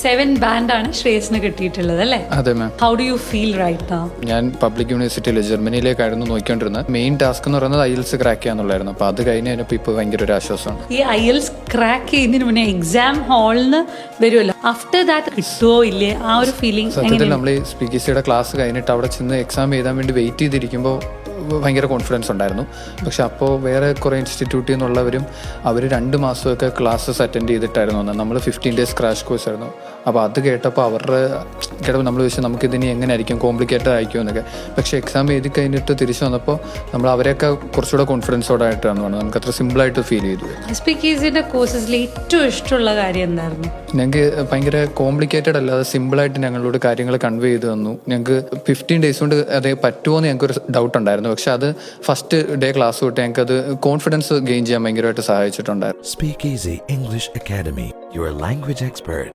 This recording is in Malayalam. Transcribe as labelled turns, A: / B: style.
A: 7 ബാൻഡാണ് ശ്രേയസിന് കിട്ടിയിട്ടുള്ളത് അല്ലേ?
B: അതെ ma'am.
A: How do you feel right now?
B: ഞാൻ പബ്ലിക് യൂണിവേഴ്സിറ്റിയിൽ ജർമ്മനിയിലേക്കായിരുന്നു നോക്കിക്കൊണ്ടിരുന്നത്. മെയിൻ ടാസ്ക് എന്ന് പറയുന്നത് IELTS ക്രാക്ക് ചെയ്യാന്നുള്ളായിരുന്നു. അപ്പോൾ അത് കഴിഞ്ഞപ്പോൾ ഇപ്പോൾ ഭയങ്കര ഒരു ആശ്വാസമാണ്.
A: ഈ IELTS ക്രാക്ക് ചെയ്യുന്നതിന് മുന്നേ എക്സാം ഹാളിന്ന് വരുമല്ലോ, ആഫ്റ്റർ ദാറ്റ് കിട്ടുമോ ഇല്ലേ ആ ഒരു ഫീലിംഗ്?
B: സത്യത്തിൽ നമ്മൾ ഈ സ്പീക്കിസിയുടെ ക്ലാസ് കഴിഞ്ഞിട്ട് അവിടെ ചെന്ന് എക്സാം എഴുതാൻ വേണ്ടി വെയിറ്റ് ചെയ്തിരിക്കുമ്പോൾ ഭയങ്കര കോൺഫിഡൻസ് ഉണ്ടായിരുന്നു. പക്ഷെ അപ്പോൾ വേറെ കുറേ ഇൻസ്റ്റിറ്റ്യൂട്ടിൽ നിന്നുള്ളവരും അവർ 2 മാസമൊക്കെ ക്ലാസ്സസ് അറ്റൻഡ് ചെയ്തിട്ടായിരുന്നു വന്നത്. നമ്മൾ 15 days ക്രാഷ് കോഴ്സ് ആയിരുന്നു. അപ്പോൾ അത് കേട്ടപ്പോൾ നമ്മൾ ചോദിച്ചാൽ നമുക്കിതിനി എങ്ങനെ ആയിരിക്കും, കോംപ്ലിക്കേറ്റഡ് ആയിരിക്കും എന്നൊക്കെ. പക്ഷേ എക്സാം എഴുതി കഴിഞ്ഞിട്ട് തിരിച്ചു വന്നപ്പോൾ നമ്മൾ അവരെയൊക്കെ കുറച്ചുകൂടെ കോൺഫിഡൻസോടെ ആയിട്ടാണ് വന്നത്. നമുക്ക് അത്ര സിമ്പിളായിട്ട് ഫീൽ ചെയ്തു.
A: സ്പീക്കീസിന്റെ കോഴ്സസിൽ ഏറ്റവും ഇഷ്ടമുള്ള കാര്യം എന്തായിരുന്നു?
B: ഞങ്ങൾക്ക് ഭയങ്കര കോംപ്ലിക്കേറ്റഡ് അല്ലാതെ സിമ്പിളായിട്ട് ഞങ്ങളോട് കാര്യങ്ങൾ കൺവേ ചെയ്ത് തന്നു. ഞങ്ങൾക്ക് 15 days കൊണ്ട് അത് പറ്റുമോ എന്ന് ഞങ്ങൾക്കൊരു ഡൗട്ട് ഉണ്ടായിരുന്നു. പക്ഷെ അത് ഫസ്റ്റ് ഡേ ക്ലാസ് തൊട്ട് ഞങ്ങൾക്ക് അത് കോൺഫിഡൻസ് ഗെയിൻ ചെയ്യാൻ ഭയങ്കരമായിട്ട് സഹായിച്ചിട്ടുണ്ടായിരുന്നു.
C: Speak Easy English Academy, your language expert.